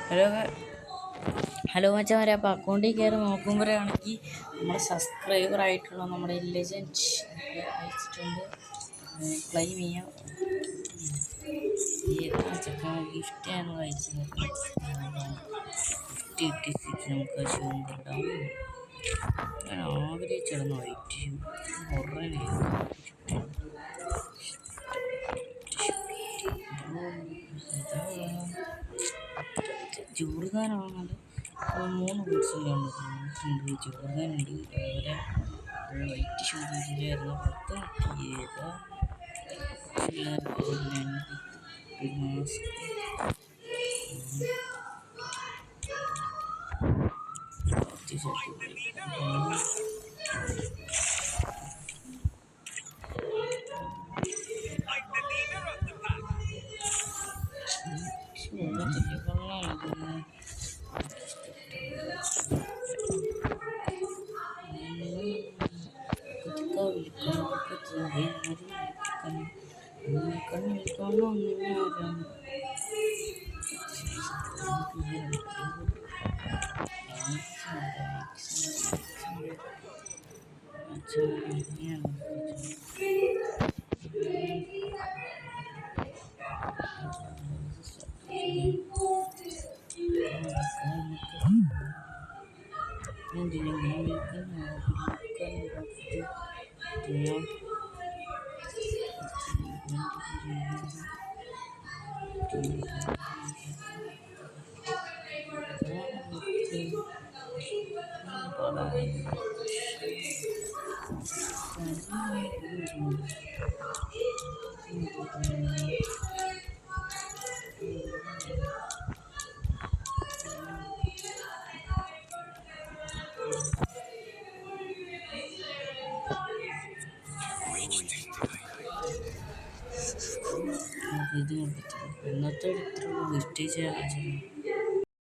Hello hello മച്ചാമാരെ, അപ്പോൾ അക്കൗണ്ടിൽ കയറി നോക്കുമ്പോഴാണെങ്കിൽ നമ്മുടെ സബ്സ്ക്രൈബർ ആയിട്ടുള്ള നമ്മുടെ ലെജൻഡ് അയച്ചിട്ടുണ്ട്. ക്ലെയിം ചെയ്യാം. ഗിഫ്റ്റാണ് അയച്ചത്. ഗിഫ്റ്റ് കിട്ടി നമുക്ക് ഷൂമ്പറിടാം. ഞാൻ ആഗ്രഹിച്ചിരുന്നു വൈറ്റ് ഷൂ കുറേ ജോർദാനാണ്. 3 ബൂട്ട്സിലുണ്ട്. ജോർദാനുണ്ട്. അതുപോലെ വൈറ്റ് ഷൂ ഇതിലായിരുന്നു. പുറത്ത് കിട്ടിയത് മാസ്ക് ഇന്നത്തെ ഗിഫ്റ്റ് ചെയ്യാൻ